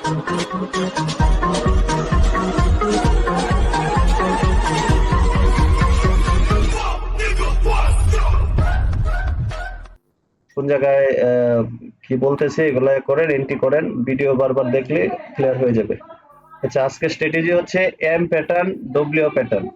কোন জায়গায় কি বলতেছে এগুলা করেন, এন্ট্রি করেন, ভিডিও বারবার দেখলে ক্লিয়ার হয়ে যাবে। আচ্ছা, আজকের স্ট্র্যাটেজি হচ্ছে এম প্যাটার্ন, ডব্লিউ প্যাটার্ন।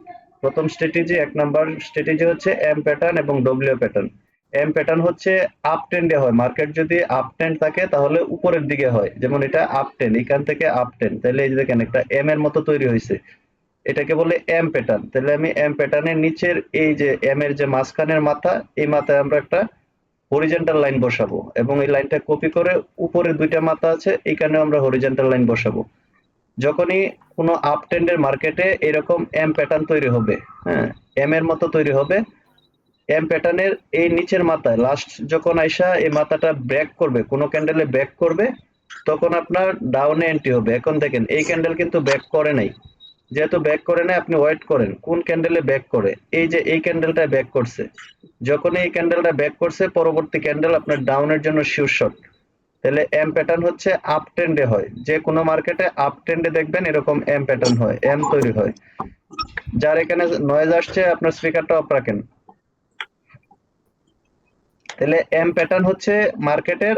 প্রথম স্ট্র্যাটেজি, 1 নাম্বার স্ট্র্যাটেজি হচ্ছে এম প্যাটার্ন এবং ডব্লিউ প্যাটার্ন। এম প্যাটার্ন হচ্ছে আপ ট্রেন্ডে হয়, মার্কেট যদি আপ ট্রেন্ড থাকে তাহলে উপরের দিকে হয়, যেমন এটা আপ ট্রেন্ড, এখান থেকে আপ ট্রেন্ড, তাহলে এই যে দেখেন একটা এম এর মতো তৈরি হয়েছে, এটাকে বলে এম প্যাটার্ন। তাহলে আমি এম প্যাটার্নের নিচের এই যে এম এর যে মাঝখানের মাথা, এই মাথায় আমরা একটা হরিজন্টাল লাইন বসাবো এবং এই লাইনটা কপি করে উপরে দুইটা মাথা আছে, এখানেও আমরা হরিজন্টাল লাইন বসাবো। যখনই কোনো আপ ট্রেন্ডের মার্কেটে এরকম এম প্যাটার্ন তৈরি হবে, হ্যাঁ, এম এর মতো তৈরি হবে, এম প্যাটার্নের এই নিচের মাথায় লাস্ট যখন আইসা এই মাথাটা ব্রেক করবে, কোনো ক্যান্ডেলে ব্রেক করবে, তখন আপনার ডাউনে এন্ট্রি হবে। এখন দেখেন এই ক্যান্ডেল কিন্তু ব্যাক করে নাই, যেহেতু ব্যাক করে নাই আপনি ওয়েট করেন কোন ক্যান্ডেলে ব্যাক করে। এই যে এই ক্যান্ডেলটা ব্যাক করছে, যখন এই ক্যান্ডেলটা ব্যাক করছে পরবর্তী ক্যান্ডেল আপনার ডাউনের জন্য শিওর শট। তাহলে এম প্যাটার্ন হচ্ছে আপ ট্রেন্ডে হয়, যে কোনো মার্কেটে আপ ট্রেন্ডে দেখবেন এরকম এম প্যাটার্ন হয়, এম তৈরি হয়। যার এখানে নয়েজ আসছে আপনার স্পিকারটা অফ রাখেন। তাহলে এম প্যাটার্ন হচ্ছে মার্কেটের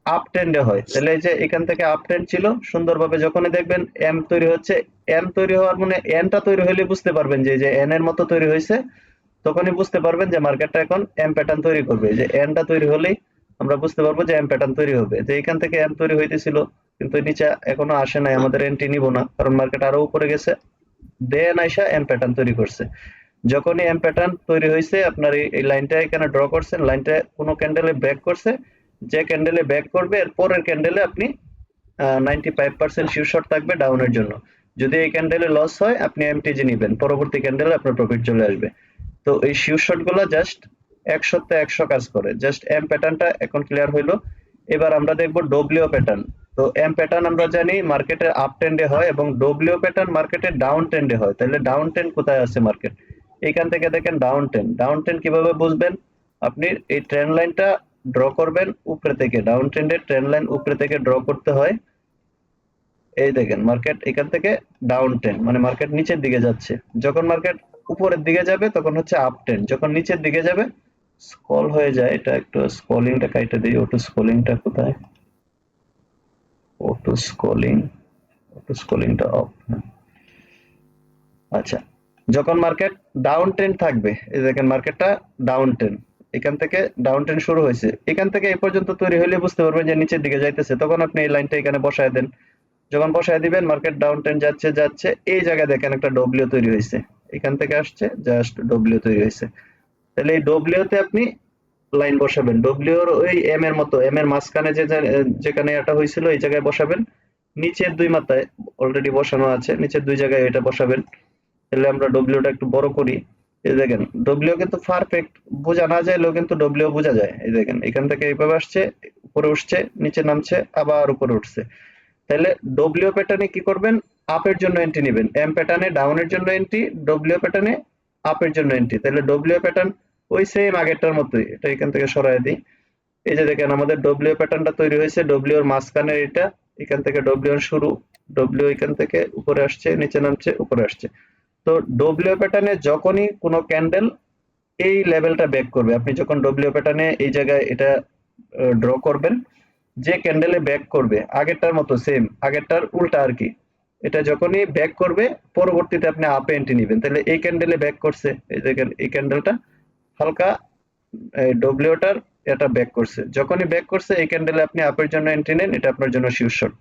আপ ট্রেন্ডে হয়। তাহলে এই যে এখান থেকে আপ ট্রেন্ড ছিল সুন্দরভাবে, যখনই দেখবেন এম তৈরি হচ্ছে, এম তৈরি হওয়ার মানে এনটা তৈরি হলে বুঝতে পারবেন যে এই যে এন এর মতো তৈরি হয়েছে, তখনই বুঝতে পারবেন যে মার্কেটটা এখন এম প্যাটার্ন তৈরি করবে। যে এনটা তৈরি হলেই আমরা বুঝতে পারবো যে এম প্যাটার্ন তৈরি হবে। যে এখান থেকে এম তৈরি হইতেছিল কিন্তু নিচে এখনো আসে নাই, আমাদের এন্ট্রি নিব না কারণ মার্কেট আরো উপরে গেছে, দেন আইসা এম প্যাটার্ন তৈরি করছে। যখনই এম প্যাটার্ন তৈরি হয়েছে আপনার এই লাইনটা এখানে ড্র করছেন, লাইনটা কোনো ক্যান্ডেলে ব্যাক করছে, যে ক্যান্ডেলে ব্যাক করবে এর পরের ক্যান্ডেলে আপনি 95% শিওর শট থাকবে ডাউনের জন্য। যদি এই ক্যান্ডেলে লস হয় আপনি এমটিজি নিবেন, পরবর্তী ক্যান্ডেলে আপনার প্রফিট চলে আসবে। তো এই শিওর শট গুলা জাস্ট 100 তে 100 কাজ করে। জাস্ট এম প্যাটার্নটা এখন ক্লিয়ার হইলো। এবার আমরা দেখবো ডব্লিউ প্যাটার্ন। তো এম প্যাটার্ন আমরা জানি মার্কেটের আপ ট্রেন্ডে হয় এবং ডব্লিউ প্যাটার্ন মার্কেটের ডাউন ট্রেন্ডে হয়। তাহলে ডাউন ট্রেন্ড কোথায় আছে মার্কেট? এখান থেকে দেখেন ডাউন ট্রেন্ড। ডাউন ট্রেন্ড কিভাবে বুঝবেন? আপনি এই ট্রেন্ড লাইনটা ড্র করবেন উপরে থেকে, ডাউন ট্রেন্ডের ট্রেন্ড লাইন উপরে থেকে ড্র করতে হয়। এই দেখেন মার্কেট এখান থেকে ডাউন ট্রেন্ড, মানে মার্কেট নিচের দিকে যাচ্ছে। যখন মার্কেট উপরের দিকে যাবে তখন হচ্ছে আপ ট্রেন্ড, যখন নিচের দিকে যাবে স্ক্রল হয়ে যায়। এটা একটু স্ক্রলিংটা কাইটা দিই, অটো স্ক্রলিংটা কোথায়? অটো স্ক্রলিং, অটো স্ক্রলিংটা অফ। আচ্ছা, যখন মার্কেট ডাউন ট্রেন্ড থাকবে, এই দেখেন মার্কেটটা ডাউন ট্রেন্ড, এখান থেকে ডাউন ট্রেন্ড শুরু হয়েছে, এখান থেকে এই পর্যন্ত তৈরি হলে বুঝতে পারবেন যে নিচের দিকে যাইতেছে, তখন আপনি এই লাইনটা এখানে বসায় দেন। যখন বসায় দিবেন মার্কেট ডাউন ট্রেন্ড যাচ্ছে যাচ্ছে, এই জায়গায় দেখেন একটা ডব্লিউ তৈরি হয়েছে, এখান থেকে আসছে জাস্ট ডব্লিউ তৈরি হয়েছে। তাহলে এই ডব্লিউ তে আপনি লাইন বসাবেন, ডব্লিউ এর ওই এম এর মতো, এম এর মাঝখানে যেখানে এটা হয়েছিল এই জায়গায় বসাবেন। নিচের দুই মাথায় অলরেডি বসানো আছে, নিচের দুই জায়গায় এটা বসাবেন। তাহলে আমরা ডব্লিউটা একটু বড় করি। এই দেখেন ডব্লিউ কিন্তু পারফেক্ট বোঝা না যাইলেও কিন্তু ডব্লিউ বোঝা যায়। এই দেখেন এখান থেকে এইভাবে আসছে, উপরে উঠছে, নিচে নামছে, আবার উপরে উঠছে। তাহলে ডব্লিউ প্যাটার্নে কি করবেন? আপের জন্য এন্ট্রি নেবেন। এম প্যাটার্নে ডাউনের জন্য এন্ট্রি, ডব্লিউ প্যাটার্নে আপের জন্য এন্ট্রি। তাহলে ডব্লিউ প্যাটার্ন ওই সেম আগেরটার মতোই, এটা এখান থেকে সরাই দিই। এই যে দেখেন আমাদের ডব্লিউ প্যাটার্নটা তৈরি হয়েছে, ডব্লিউ এর মাঝখানে এটা, এখান থেকে ডব্লিউ এর শুরু, ডব্লিউ এখান থেকে উপরে আসছে, নিচে নামছে, উপরে আসছে। তো ডব্লিউ প্যাটার্নে যখনই কোনো ক্যান্ডেল এই লেভেলটা ব্রেক করবে, আপনি যখন ডব্লিউ প্যাটার্নে এই জায়গায় এটা ড্র করবেন, যে ক্যান্ডেলে ব্যাক করবে আগেরটার মতো সেম, আগেরটার উল্টা আর কি, এটা যখনই ব্যাক করবে পরবর্তীতে আপনি আপে এন্ট্রি নেবেন। তাহলে এই ক্যান্ডেলে ব্যাক করছে, এই দেখেন এই ক্যান্ডেলটা হালকা ডব্লিউটার এটা ব্যাক করছে, যখনই ব্যাক করছে এই ক্যান্ডেলে আপনি আপের জন্য এন্ট্রি নেন, এটা আপনার জন্য শিওর শট।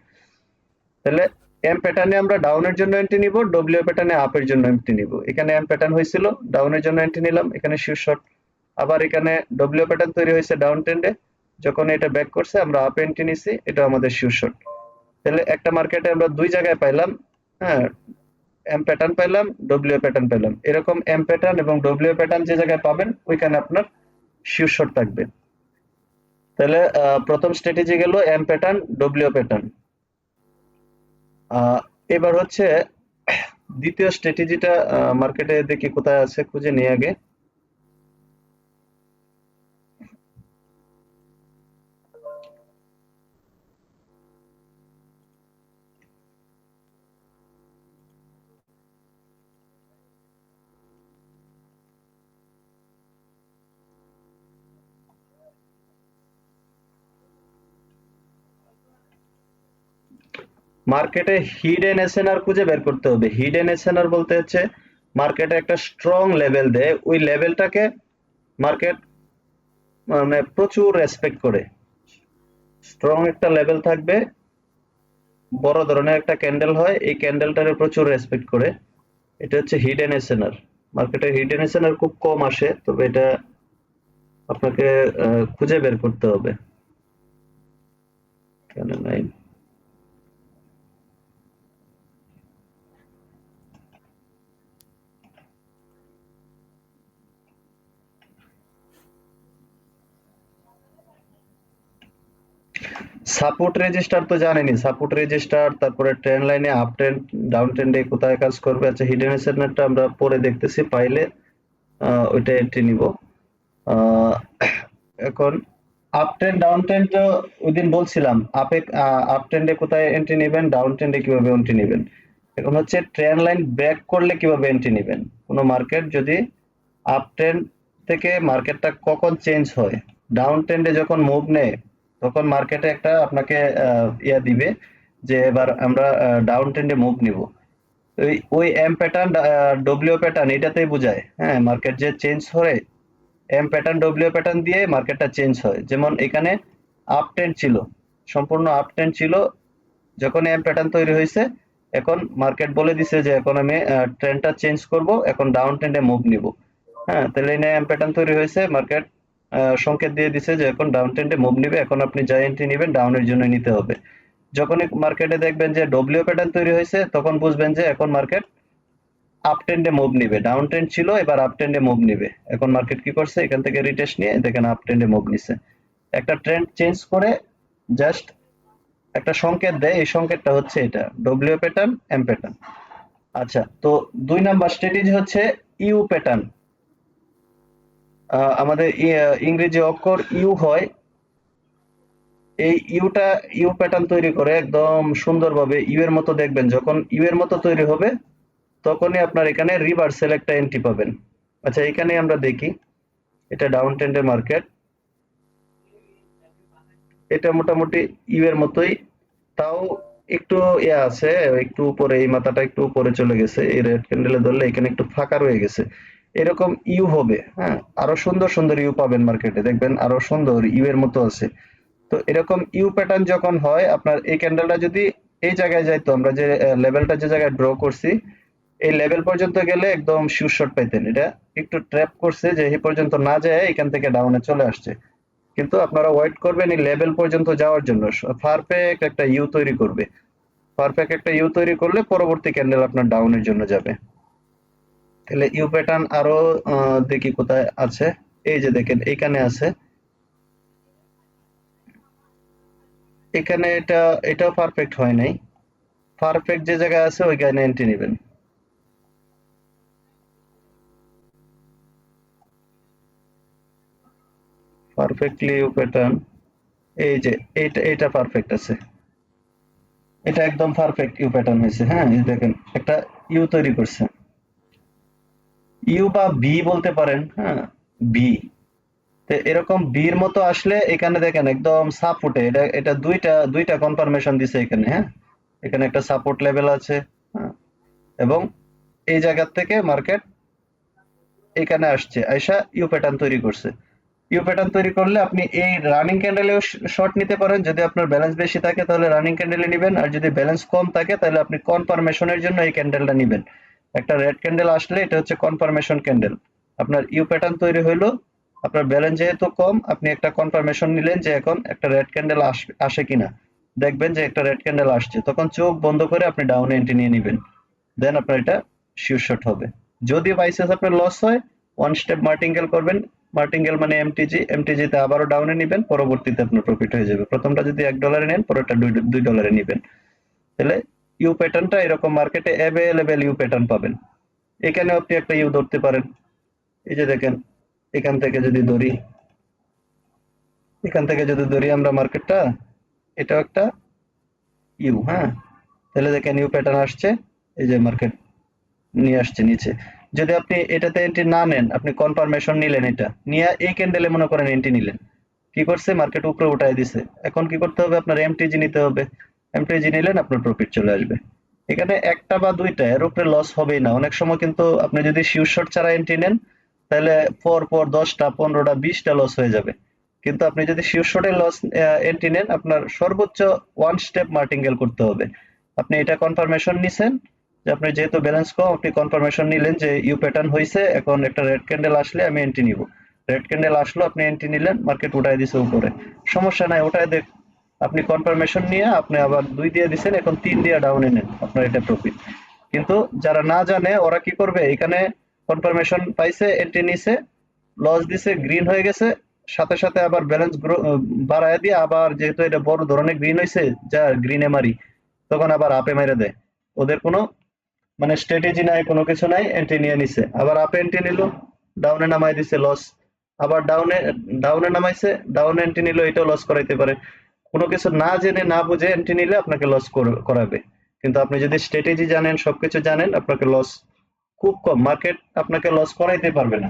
তাহলে এম প্যাটার্নে আমরা ডাউনের জন্য এন্ট্রি নিব, ডব্লিউ প্যাটার্নে আপের জন্য এন্ট্রি নিব। এখানে এম প্যাটার্ন হয়েছিল, ডাউনের জন্য এন্ট্রি নিলাম, এখানে শিওর শট। আবার এখানে ডব্লিউ প্যাটার্ন তৈরি হয়েছে ডাউন ট্রেন্ডে, যখন এটা ব্যাক করছে আমরা আপ এন্ট্রি নিছি, এটা আমাদের শিওর শট। তাহলে একটা মার্কেটে আমরা দুই জায়গায় পাইলাম, হ্যাঁ, এম প্যাটার্ন পাইলাম, ডব্লিউ প্যাটার্ন পেলাম। এরকম এম প্যাটার্ন এবং ডব্লিউ প্যাটার্ন যে জায়গায় পাবেন ওইখানে আপনার শিওর শট থাকবে। তাহলে প্রথম স্ট্র্যাটেজি গেল এম প্যাটার্ন, ডব্লিউ প্যাটার্ন। এবার হচ্ছে দ্বিতীয় স্ট্র্যাটেজিটা, মার্কেটে দেখি কোথায় আছে, খুঁজে নিয়ে আগে। মার্কেটে হিডেন এসএনআর খুঁজে বের করতে হবে। হিডেন এসএনআর বলতে হচ্ছে মার্কেটে একটা স্ট্রং লেভেল দেয়, ওই লেভেলটাকে মার্কেট মানে প্রচুর রেসপেক্ট করে। স্ট্রং একটা লেভেল থাকবে, বড় ধরনের একটা ক্যান্ডেল হয়, এই ক্যান্ডেলটারে প্রচুর রেসপেক্ট করে। এটা হচ্ছে হিডেন এসএনআর। মার্কেটে হিডেন এসএনআর খুব কম আসে, তবে এটা আপনাকে খুঁজে বের করতে হবে। কেন নাই? সাপোর্ট রেজিস্টার তো জানেনই, সাপোর্ট রেজিস্টার, তারপরে ট্রেন্ড লাইনে আপ ট্রেন্ড ডাউন ট্রেন্ডে কোথায় কাজ করবে। আচ্ছা, হিডেন এসএনআরটা আমরা পরে দেখতেছি, পাইলে ওইটা এন্ট্রি নিব। আহ, এখন আপ ট্রেন্ড ডাউন ট্রেন্ড তো ওই দিন বলছিলাম, আপ ট্রেন্ডে কোথায় এন্ট্রি নেবেন, ডাউন ট্রেন্ডে কিভাবে এন্ট্রি নেবেন। এখন হচ্ছে ট্রেন্ড লাইন ব্রেক করলে কিভাবে এন্ট্রি নেবেন। কোনো মার্কেট যদি আপ ট্রেন্ড থেকে মার্কেটটা কখন চেঞ্জ হয়, ডাউন ট্রেন্ডে যখন মুভ নেয়, তখন মার্কেটে একটা আপনাকে ইয়া দিবে যে এবার আমরা ডাউন ট্রেন্ডে মুভ নিব। ওই ওই এম প্যাটার্ন ডব্লিউ প্যাটার্ন এটাতেই বোঝায়, হ্যাঁ, মার্কেট যে চেঞ্জ হয় এম প্যাটার্ন ডব্লিউ প্যাটার্ন দিয়ে মার্কেটটা চেঞ্জ হয়। যেমন এখানে আপ ট্রেন্ড ছিল, সম্পূর্ণ আপ ট্রেন্ড ছিল, যখন এম প্যাটার্ন তৈরি হয়েছে এখন মার্কেট বলে দিছে যে এখন আমি ট্রেন্ডটা চেঞ্জ করব, এখন ডাউন ট্রেন্ডে মুভ নিব। হ্যাঁ, তাহলে এই এম প্যাটার্ন তৈরি হয়েছে, মার্কেট সংকেত দিয়ে দিছে যে এখন ডাউন ট্রেন্ডে মুভ নিবে, এখন আপনি যা এন্ট্রি নেবেন ডাউনের জন্য নিতে হবে। যখনই মার্কেটে দেখবেন যে ডব্লিউ প্যাটার্ন তৈরি হয়েছে, তখন বুঝবেন যে এখন মার্কেট আপ ট্রেন্ডে মুভ নিবে। ডাউন ট্রেন্ড ছিল, এবার আপ ট্রেন্ডে মুভ নিবে। এখন মার্কেট কি করছে, এখান থেকে রিটেস্ট নিয়ে দেখেন আপ ট্রেন্ডে মুভ নিছে। একটা ট্রেন্ড চেঞ্জ করে জাস্ট একটা সংকেত দেয়, এই সংকেতটা হচ্ছে এটা ডব্লিউ প্যাটার্ন এম প্যাটার্ন। আচ্ছা, তো 2 নাম্বার স্ট্র্যাটেজি হচ্ছে ইউ প্যাটার্ন। আমাদের ইংরেজি অক্ষর ইউ হয়, এই ইউটা ইউ প্যাটার্ন তৈরি করে একদম সুন্দরভাবে ইউ এর মতো দেখবেন। যখন ইউ এর মতো তৈরি হবে তখনই আপনার এখানে রিভার্সাল একটা এন্ট্রি পাবেন। আচ্ছা, এখানে আমরা দেখি, এটা ডাউন ট্রেন্ডের মার্কেট, এটা মোটামুটি ইউ এর মতোই, তাও একটু ইয়া আছে, একটু উপরে, এই মাথাটা একটু উপরে চলে গেছে, এই রেড ক্যান্ডেলে ধরলে এখানে একটু ফাঁকা রয়ে গেছে। এরকম ইউ হবে, হ্যাঁ, আরো সুন্দর সুন্দর ইউ পাবেন মার্কেটে, দেখবেন আরো সুন্দর ইউ এর মতো আছে। তো এরকম ইউ প্যাটার্ন যখন হয়, আপনার এই ক্যান্ডেলটা যদি এই জায়গায় যাইতো, আমরা যে লেভেলটা যে জায়গায় ড্র করছি, এই লেভেল পর্যন্ত গেলে একদম শিওর শট পাইতেন। এটা একটু ট্র্যাপ করছে যে এই পর্যন্ত না যায় এখান থেকে ডাউনে চলে আসছে, কিন্তু আপনারা ওয়েট করবেন এই লেভেল পর্যন্ত যাওয়ার জন্য। পারফেক্ট একটা ইউ তৈরি করবে, পারফেক্ট একটা ইউ তৈরি করলে পরবর্তী ক্যান্ডেল আপনার ডাউনের জন্য যাবে। তাহলে ইউ প্যাটার্ন আরো দেখি কোথায় আছে। এই যে দেখেন এখানে আছে, এখানে এটা, এটাও পারফেক্ট হয় নাই। পারফেক্ট যে জায়গায় আছে ওইখানে এন্ট্রি নেবেন। পারফেক্টলি ইউ প্যাটার্ন, এই যে এইটা, এটা পারফেক্ট আছে, এটা একদম পারফেক্ট ইউ প্যাটার্ন হয়েছে। হ্যাঁ, এই দেখেন একটা ইউ তৈরি করছে, ইউ বা বি বলতে পারেন, হ্যাঁ, বি। তো এরকম বির মতো আসলে এখানে দেখেন একদম সাপোর্টে, এটা এটা দুইটা দুইটা কনফার্মেশন দিছে এখানে। হ্যাঁ, এখানে একটা সাপোর্ট লেভেল আছে, হ্যাঁ, এবং এই জায়গা থেকে মার্কেট এখানে আসছে, আইসা ইউ প্যাটার্ন তৈরি করছে। ইউ প্যাটার্ন তৈরি করলে আপনি এই রানিং ক্যান্ডেলেও শর্ট নিতে পারেন। যদি আপনার ব্যালেন্স বেশি থাকে তাহলে রানিং ক্যান্ডেলে নেবেন, আর যদি ব্যালেন্স কম থাকে তাহলে আপনি কনফার্মেশনের জন্য এই ক্যান্ডেলটা নেবেন। একটা রেড ক্যান্ডেল আসলে এটা হচ্ছে কনফার্মেশন ক্যান্ডেল। আপনার ইউ প্যাটার্ন তৈরি হইলো, আপনার ব্যালেন্স যেহেতু কম, আপনি একটা কনফার্মেশন নিলেন যে এখন একটা রেড ক্যান্ডেল আসে কিনা। দেখবেন যে একটা রেড ক্যান্ডেল আসছে, তখন চোখ বন্ধ করে আপনি ডাউনে এন্ট্রি নিয়ে নেবেন। দেন আপনার এটা শিওর শট হবে। যদি বাইসেস আপনার লস হয়, ওয়ান স্টেপ মার্টিঙ্গেল করবেন। মার্টিঙ্গেল মানে এমটিজি, এমটিজি তে আবারও ডাউনে নিবেন, পরবর্তীতে আপনার প্রফিট হয়ে যাবে। প্রথমটা যদি $1 নেন, পরেরটা $2 নিবেন। তাহলে ইউ প্যাটার্নটা এরকম মার্কেটে অ্যাভেলেবেল ইউ প্যাটার্ন পাবেন। এখানে আপনি একটা ইউ ধরতে পারেন। এই যে দেখেন, এখান থেকে যদি ধরি, এখান থেকে যদি ধরি আমরা মার্কেটটা, এটাও একটা ইউ। হ্যাঁ, তাহলে দেখেন ইউ প্যাটার্ন আসছে, এই যে মার্কেট নিয়ে আসছে নিচে। যদি আপনি এটাতে এন্ট্রি না নেন, আপনি কনফার্মেশন নিলেন, এটা নিয়ে এই ক্যান্ডেলে মনে করেন এন্ট্রি নিলেন, কি করছে মার্কেট উপরে উঠাই দিছে। এখন কি করতে হবে, আপনার এমটিজি নিতে হবে। এমটিজি নিলেন, আপনার প্রফিট চলে আসবে। এখানে একটা বা দুইটা, এর উপরে লস হবেই না। অনেক সময় কিন্তু আপনি যদি শিওর শট ছাড়া এন্ট্রি নেন, তাহলে পর পর 10টা 15টা 20টা লস হয়ে যাবে। কিন্তু আপনি যদি শিওর শটে লস এন্ট্রি নেন, আপনার সর্বোচ্চ ওয়ান স্টেপ মার্টিঙ্গেল করতে হবে। আপনি এটা কনফার্মেশন নিছেন যে আপনি যেহেতু ব্যালেন্স কম, আপনি কনফার্মেশন নিলেন যে ইউ প্যাটার্ন হয়েছে, এখন একটা রেড ক্যান্ডেল আসলে আমি এন্ট্রি নিব। রেড ক্যান্ডেল আসলো, আপনি এন্ট্রি নিলেন, মার্কেট উঠাই দিছে উপরে, সমস্যা নাই, উঠাই দেখ। আপনি কনফার্মেশন নিয়ে আপনি আবার 2 দিয়ে দিছেন, এখন 3 দিয়ে ডাউনে নেন, আপনার এটা প্রফিট। কিন্তু যারা না জানে ওরা কি করবে, এখানে কনফার্মেশন পাইছে, এন্ট্রি নিছে, লস দিছে, গ্রিন হয়ে গেছে, সাথে সাথে আবার ব্যালেন্স বাড়ায় দিয়ে আবার যেহেতু এটা বড় ধরনের গ্রিন হয়েছে, যা গ্রিনে মারি, তখন আবার আপে মেরে দেয়। ওদের কোনো মানে স্ট্র্যাটেজি নাই, কোনো কিছু নাই, এন্ট্রি নিয়ে নিছে, আবার আপে এন্ট্রি নিল, ডাউনে নামাই দিছে, লস। আবার ডাউনে ডাউনে নামাইছে, ডাউনে এন্ট্রি নিল, এটাও লস করাইতে পারে। কোনো কিছু না জেনে না বুঝে এন্ট্রি নিলে আপনাকে লস করাবে। কিন্তু আপনি যদি স্ট্র্যাটেজি জানেন, সবকিছু জানেন, আপনাকে লস খুব কম, মার্কেট আপনাকে লস করাইতে পারবে না।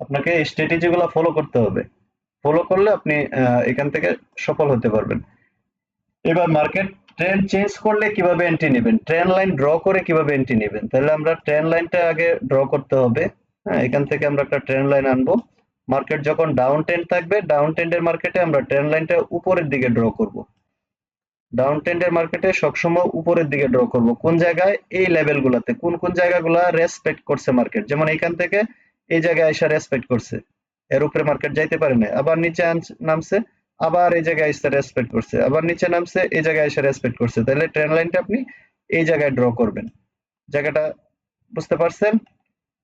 আপনাকে এই স্ট্র্যাটেজি গুলো ফলো করতে হবে। ফলো করলে আপনি এখান থেকে সফল হতে পারবেন। এবার মার্কেট ট্রেন্ড চেঞ্জ করলে কিভাবে এন্ট্রি নেবেন, ট্রেন্ড লাইন ড্র করে কিভাবে এন্ট্রি নেবেন, তাহলে আমরা ট্রেন্ড লাইনটা আগে ড্র করতে হবে। হ্যাঁ, এখান থেকে আমরা একটা ট্রেন্ড লাইন আনবো। মার্কেট যখন ডাউন ট্রেন্ড থাকবে, ডাউন ট্রেন্ডের মার্কেটে আমরা ট্রেন্ড লাইনটা উপরের দিকে ড্র করব। ডাউন ট্রেন্ডের মার্কেটে সবসময় উপরের দিকে ড্র করব। কোন জায়গায়, এই লেভেল গুলাতে, কোন কোন জায়গাগুলা রেসপেক্ট করছে মার্কেট, যেমন এখান থেকে এই জায়গায় এসে রেসপেক্ট করছে, এর উপরে মার্কেট যাইতে পারে না, আবার নিচে নামছে, আবার এই জায়গায় এসে রেসপেক্ট করছে, আবার নিচে নামছে, এই জায়গায় এসে রেসপেক্ট করছে, তাহলে ট্রেন্ড লাইনটা আপনি এই জায়গায় ড্র করবেন। জায়গাটা বুঝতে পারছেন?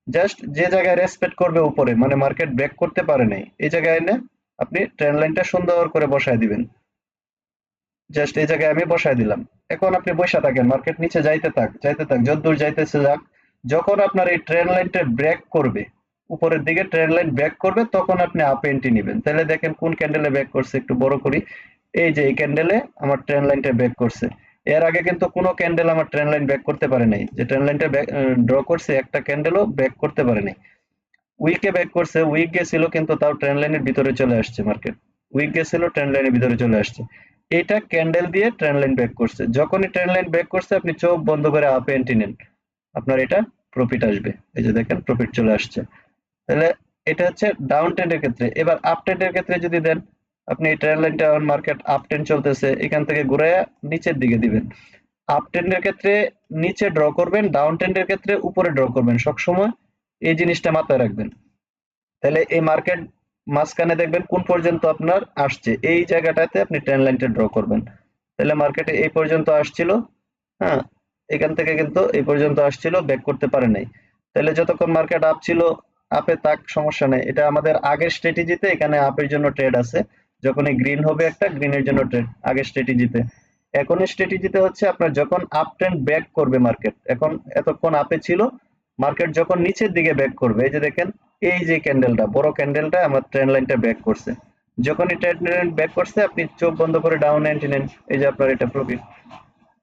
জাস্ট যে জায়গায় রেসপেক্ট করবে উপরে, মানে মার্কেট ব্রেক করতে পারে নাই, এই জায়গায় এনে আপনি ট্রেন্ড লাইনটা সুন্দর করে বসায় দিবেন। জাস্ট এই জায়গায় আমি বসায় দিলাম। এখন আপনি বসে থাকেন, মার্কেট নিচে যাইতে থাক, যাইতে থাক, যতদূর যাইতেছে যাক। যখন আপনার এই ট্রেন্ড লাইনটা ব্রেক করবে, উপরের দিকে ট্রেন্ড লাইন ব্রেক করবে, তখন আপনি আপ এন্ট্রি নেবেন। তাহলে দেখেন কোন ক্যান্ডেলে ব্রেক করছে, একটু বড় করি। এই যে এই ক্যান্ডেলে আমার ট্রেন্ড লাইনটা ব্রেক করছে। এর আগে কিন্তু কোনো ক্যান্ডেল আমার ট্রেন্ড লাইন ব্রেক করতে পারে নাই। যে ট্রেন্ড লাইনটা ড্র করছে, একটা ক্যান্ডেলও ব্রেক করতে পারে নাই। উইকে ব্যাক করছে, উইক গেছিল, কিন্তু তাও ট্রেন্ড লাইনের ভিতরে চলে আসছে মার্কেট। উইক গেছিল, ট্রেন্ড লাইনের ভিতরে চলে আসছে। এটা ক্যান্ডেল দিয়ে ট্রেন্ড লাইন ব্যাক করছে, যখনই ট্রেন্ড লাইন ব্যাক করছে আপনি চোখ বন্ধ করে আপে এন্ট্রি নেন, আপনার এটা প্রফিট আসবে। এই যে দেখেন প্রফিট চলে আসছে। তাহলে এটা হচ্ছে ডাউন ট্রেন্ডের ক্ষেত্রে। এবার আপ ট্রেন্ডের ক্ষেত্রে যদি দেন, আপনি এই ট্রেন্ড লাইনটা মার্কেট আপ ট্রেন্ড চলতেছে, এখান থেকে ঘুরে নিচের দিকে দিবেন। আপ ট্রেন্ডের ক্ষেত্রে নিচে ড্র করবেন, ডাউন ট্রেন্ডের ক্ষেত্রে উপরে ড্র করবেন, সবসময় এই জিনিসটা মাথায় রাখবেন। তাহলে এই মার্কেট মাঝখানে দেখবেন কোন পর্যন্ত আপনার আসছে, এই জায়গাটাতে আপনি ট্রেন্ড লাইনটা ড্র করবেন। তাহলে মার্কেটে এই পর্যন্ত আসছিল, হ্যাঁ, এখান থেকে কিন্তু এই পর্যন্ত আসছিল, ব্যাক করতে পারে নাই। তাহলে যতক্ষণ মার্কেট আপ ছিল, আপে তাক, সমস্যা নেই। এটা আমাদের আগের স্ট্র্যাটেজিতে, এখানে আপের জন্য ট্রেড আছে। যখনই গ্রিন হবে একটা, গ্রিনের জন্য ট্রেড আগের স্ট্র্যাটেজিতে। এখন স্ট্র্যাটেজিতে হচ্ছে আপনার যখন আপ ট্রেন্ড ব্যাক করবে মার্কেট, এখন এতক্ষণ আপে ছিল, মার্কেট যখন নিচের দিকে ব্যাক করবে, এই যে দেখেন এই যে ক্যান্ডেলটা, বড় ক্যান্ডেলটা আমার ট্রেন্ড লাইনটা ব্যাক করছে। যখনই ট্রেন্ড লাইন ব্যাক করছে, আপনি চোখ বন্ধ করে ডাউন এন্ট্রি নেন, এই যে আপনার এটা প্রফিট।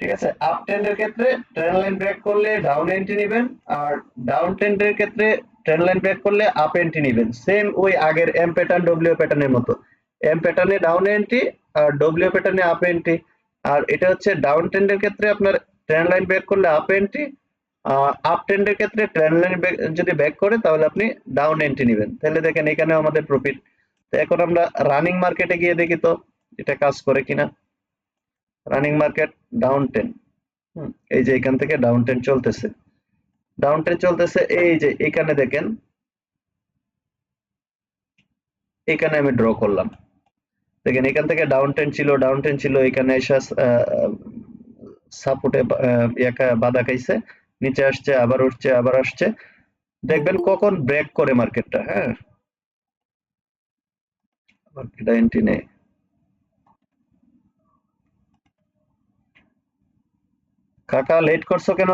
ঠিক আছে, আপ ট্রেন্ডের ক্ষেত্রে ট্রেন্ড লাইন ব্রেক করলে ডাউন এন্ট্রি নেবেন, আর ডাউন ট্রেন্ডের ক্ষেত্রে ট্রেন্ড লাইন ব্রেক করলে আপ এন্ট্রি নেবেন, সেম ওই আগের এম প্যাটার্ন ডব্লিউ প্যাটার্নের মতো। এম প্যাটার্নে ডাউন এন্ট্রি, আর ডব্লিউ প্যাটার্নে আপ এন্ট্রি। আর এটা হচ্ছে ডাউন ট্রেন্ডের ক্ষেত্রে আপনার ট্রেন্ড লাইন ব্রেক করলে আপ এন্ট্রি, আপ ট্রেন্ডের ক্ষেত্রে ট্রেন্ড লাইন যদি ব্যাক করে তাহলে আপনি ডাউন এন্ট্রি নেবেন। তাহলে দেখেন এখানেও আমাদের প্রফিট। তো এখন আমরা রানিং মার্কেটে গিয়ে দেখি তো এটা কাজ করে কিনা। রানিং মার্কেট ডাউন টেন, এই যে এখান থেকে ডাউন ট্রেন্ড চলতেছে, ডাউন ট্রেন্ড চলতেছে, এই যে এখানে দেখেন, এখানে আমি ড্র করলাম। দেখেন এখান থেকে ডাউন ট্রেন্ড ছিল, ডাউন ট্রেন্ড ছিল, এখানে এসে সাপোর্টে বাধা খাইছে, নিচে আসছে, আবার উঠছে, আবার আসছে। দেখবেন কখন ব্রেক করে মার্কেটটা। হ্যাঁ, মার্কেট এন্ট্রি নেই। কাকা লেট করছো কেন?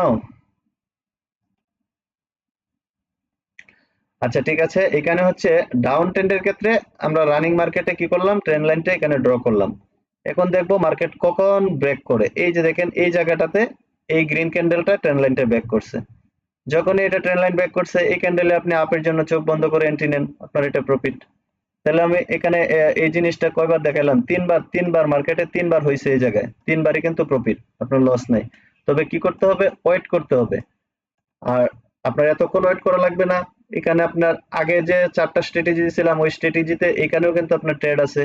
আচ্ছা ঠিক আছে, এখানে হচ্ছে ডাউন ট্রেন্ডের ক্ষেত্রে আমরা রানিং মার্কেটে কি করলাম, ট্রেন্ড লাইনটা এখানে ড্র করলাম। এখন দেখবো মার্কেট কখন ব্রেক করে। এই যে দেখেন এই জায়গাটাতে এই গ্রিন ক্যান্ডেলটা ট্রেন্ড লাইনটা ব্রেক করছে। যখনই এটা ট্রেন্ড লাইন ব্রেক করছে, এই ক্যান্ডেলে আপনি আপের জন্য চোখ বন্ধ করে এন্ট্রি নেন, আপনার এটা প্রফিট। তাহলে আমি এখানে এই জিনিসটা কয়বার দেখাইলাম? তিনবার মার্কেটে তিনবার হয়েছে এই জায়গায়, তিনবারই কিন্তু প্রফিট, আপনার লস নাই। তবে কি করতে হবে? ওয়েট করতে হবে। আর আপনার এতক্ষণ ওয়েট করা লাগবে না। এখানে আপনার আগে যে ৪টা স্ট্র্যাটেজি দিছিলাম ওই স্ট্র্যাটেজিতে এখানেও কিন্তু আপনার ট্রেড আছে।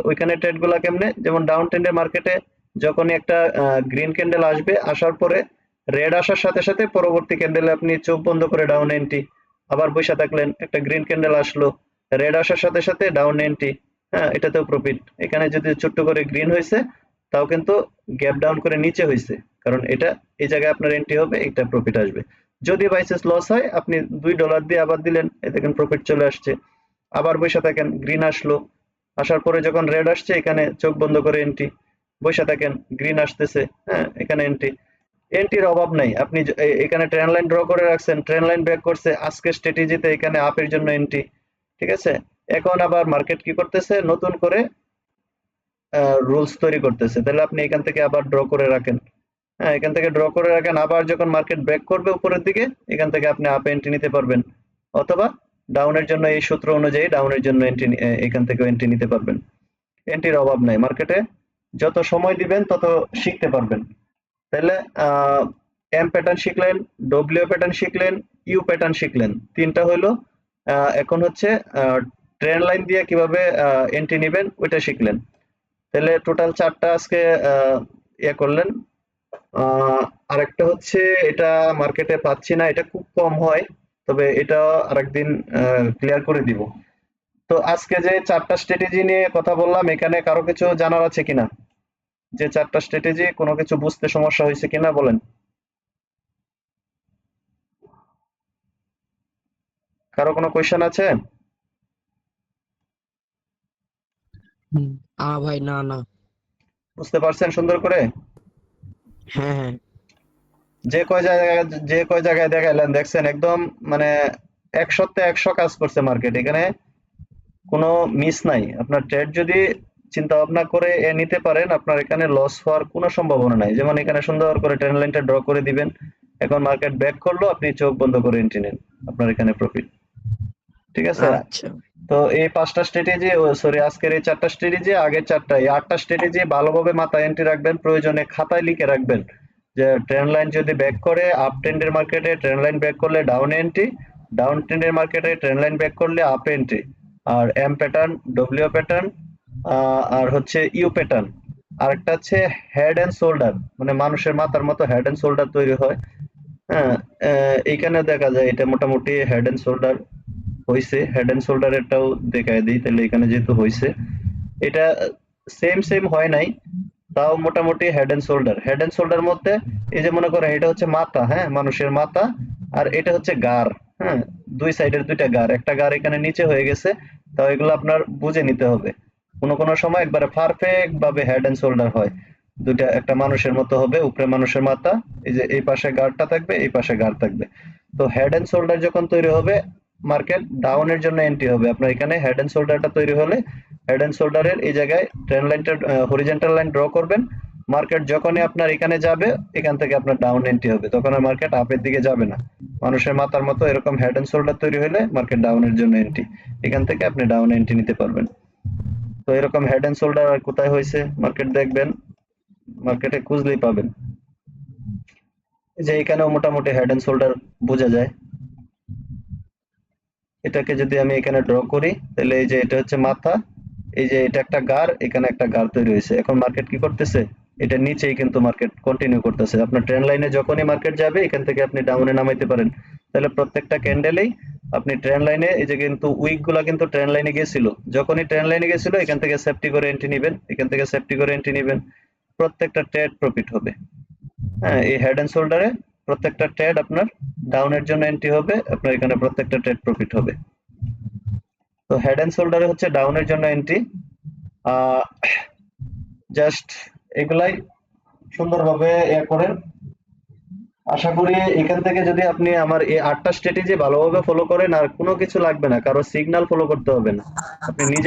ওইখানে ট্রেড গুলা কেমনে? যেমন ডাউন ট্রেন্ডের মার্কেটে যখনই একটা গ্রিন ক্যান্ডেল আসবে, আসার পরে রেড আসার সাথে সাথে পরবর্তী ক্যান্ডেলে আপনি চোখ বন্ধ করে ডাউন এন্ট্রি, আবার বসে থাকলেন, একটা গ্রিন ক্যান্ডেল আসলো, রেড আসার সাথে সাথে ডাউন এন্ট্রি, হ্যাঁ এটাতেও প্রফিট। এখানে যদি ছোট্ট করে গ্রিন হয়েছে তাও কিন্তু গ্যাপ ডাউন করে নিচে হয়েছে, কারণ এটা এই জায়গায় আপনার এন্ট্রি হবে, এটা প্রফিট আসবে। যদি বাইসেস লস হয় আপনি $2 দিয়ে আবার দিলেন, এ দেখেন প্রফিট চলে আসছে। আবার বসে থাকেন, গ্রিন আসলো, আসার পরে যখন রেড আসছে এখানে চোখ বন্ধ করে এন্ট্রি, বসে থাকেন, গ্রিন আসতেছে, হ্যাঁ এখানে এন্ট্রি। এন্ট্রির অভাব নাই। আপনি এখানে ট্রেন লাইন ড্র করে রাখছেন, ট্রেন লাইন ব্রেক করছে, আজকে স্ট্র্যাটেজিতে এখানে আপের জন্য এন্ট্রি, ঠিক আছে। এখন আবার মার্কেট কি করতেছে? নতুন করে রুলস তৈরি করতেছে, তাহলে আপনি এখান থেকে আবার ড্র করে রাখেন। হ্যাঁ এখান থেকে ড্র করে রাখেন, আবার যখন মার্কেট ব্রেক করবে উপরের দিকে এখান থেকে আপনি আপ এন্ট্রি নিতে পারবেন, অথবা ডাউনের জন্য এই সূত্র অনুযায়ী ডাউনের জন্য এন্ট্রি, এখান থেকে এন্ট্রি নিতে পারবেন। এন্ট্রির অভাব নাই মার্কেটে, যত সময় দিবেন তত শিখতে পারবেন। তাহলে এম প্যাটার্ন শিখলেন, ডব্লিউ প্যাটার্ন শিখলেন, ইউ প্যাটার্ন শিখলেন, তিনটা হইলো। এখন হচ্ছে ট্রেন লাইন দিয়ে কিভাবে এন্ট্রি নেবেন ওইটা শিখলেন। তাহলে টোটাল 4টা আজকে ইয়ে করলেন। আরেকটা হচ্ছে এটা মার্কেটে পাচ্ছি না, এটা খুব কম হয়, তবে এটা আরেকদিন ক্লিয়ার করে দিব। তো আজকে যে 4টা স্ট্র্যাটেজি নিয়ে কথা বললাম, এখানে কারো কিছু জানার আছে কিনা? যে 4টা স্ট্র্যাটেজি কোনো কিছু বুঝতে সমস্যা হয়েছে কিনা বলেন। কারো কোনো কোয়েশ্চেন আছে? হুম। ভাই, না না। বুঝতে পারছেন সুন্দর করে? হ্যাঁ হ্যাঁ। যে কয় জায়গায়, যে কয় জায়গায় দেখাইলেন দেখছেন একদম, মানে 100-তে 100 কাজ করছে মার্কেট, এখানে কোনো মিস নাই। আপনার ট্রেড যদি চিন্তা ভাবনা করে নিতে পারেন, আপনার এখানে লস হওয়ার কোনো সম্ভাবনা নাই। যেমন এখানে সুন্দর করে ট্রেন লাইনটা ড্র করে দিবেন, এখন মার্কেট ব্যাক করলো, আপনি চোখ বন্ধ করে এন্ট্রি নেন, আপনার এখানে প্রফিট, ঠিক আছে। আচ্ছা। তো এই 5টা স্ট্র্যাটেজি, সরি আজকের এই 4টা স্ট্র্যাটেজি, আগের 4টা, এই 8টা স্ট্র্যাটেজি ভালোভাবে মাথায় এন্ট্রি রাখবেন, প্রয়োজনে খাতায় লিখে রাখবেন যে ট্রেন লাইন যদি ব্যাক করে আপ ট্রেন্ডের মার্কেটে, ট্রেন লাইন ব্যাক করলে ডাউন এন্ট্রি, ডাউন ট্রেন্ডের মার্কেটে ট্রেন লাইন ব্যাক করলে আপ এন্ট্রি, আর এম প্যাটার্ন, ডব্লিউ প্যাটার্ন, আর হচ্ছে ইউ প্যাটার্ন। আরেকটা হচ্ছে হেড এন্ড শোল্ডার, মানে মানুষের মাথার মতো হেড এন্ড শোল্ডার তৈরি হয়। হ্যাঁ, এইখানে দেখা যায় এটা মোটামুটি হেড এন্ড শোল্ডার হইছে। হেড এন্ড শোল্ডার এরটাও দেখায় দিই, তাহলে এখানে যেহেতু হইছে, এটা সেম সেম হয় নাই, তাও মোটামুটি head and shoulder. Head and shoulder মধ্যে এই যে মনে করেন এটা হচ্ছে মাথা, হ্যাঁ মানুষের মাথা, আর এটা হচ্ছে গাড়, হ্যাঁ দুই সাইডের দুইটা গাড়, একটা গাড় এখানে নিচে হয়ে গেছে, তাও এগুলো আপনার বুঝে নিতে হবে। কোনো কোনো সময় একবারে পারফেক্ট ভাবে হেড এন্ড শোল্ডার হয়, দুইটা একটা মানুষের মতো হবে, উপরে মানুষের মাথা, এই যে এই পাশে গাড়টা থাকবে, এই পাশে গাড় থাকবে। তো হেড এন্ড শোল্ডার যখন তৈরি হবে, মার্কেট ডাউনের জন্য এন্ট্রি হবে। আপনার এখানে হেড এন্ড শোল্ডারটা তৈরি হলে হেড এন্ড শোল্ডারের এই জায়গায় ট্রেন লাইনটা, হরিজন্টাল লাইন ড্র করবেন। মার্কেট যখনই আপনার এখানে যাবে, এখান থেকে আপনার ডাউন এন্ট্রি হবে, তখন আর মার্কেট আপের দিকে যাবে না। মানুষের মাথার মতো এরকম হেড এন্ড শোল্ডার তৈরি হলে মার্কেট ডাউনের জন্য এন্ট্রি, এখান থেকে আপনি ডাউন এন্ট্রি নিতে পারবেন। তো এরকম হেড এন্ড শোল্ডার আর কোথায় হয়েছে মার্কেট দেখবেন, মার্কেটে খুঁজলেই পাবেন। এই যে এখানেও মোটামুটি হেড এন্ড শোল্ডার বোঝা যায়। এটাকে যদি আমি এখানে ড্র করি, তাহলে এই যে এটা হচ্ছে মাথা, এই যে এটা একটা গার, এখানে একটা গার তৈরি হয়েছে। এখন মার্কেট কি করতেছে? এটা নিচেই কিন্তু মার্কেট কন্টিনিউ করতেছে। আপনার ট্রেন্ড লাইনে যখনই মার্কেট যাবে এখান থেকে আপনি ডাউনে নামাইতে পারেন। তাহলে প্রত্যেকটা ক্যান্ডেলেই আপনি ট্রেন্ড লাইনে, এই যে কিন্তু উইক গুলা কিন্তু ট্রেন্ড লাইনে গেছিল, যখনই ট্রেন্ড লাইনে গেছিল এখান থেকে সেফটি করে এন্ট্রি নিবেন, এখান থেকে সেফটি করে এন্ট্রি নিবেন, প্রত্যেকটা ট্রেড প্রফিট হবে। হ্যাঁ এই হেড এন্ড শোল্ডারে প্রত্যেকটা ট্রেড আপনার ডাউনের জন্য এন্ট্রি হবে, আপনার এখানে প্রত্যেকটা ট্রেড প্রফিট হবে। তো হেড এন্ড শোল্ডারে হচ্ছে ডাউনের জন্য এন্ট্রি। জাস্ট এগুলাই সুন্দরভাবে করেন। আশা করি এখান থেকে যদি আপনি আমার এই 8টা স্ট্র্যাটেজি ভালোভাবে ফলো করেন, আর কোনো কিছু লাগবে না, কারো সিগন্যাল ফলো করতে হবে না, আপনি নিজে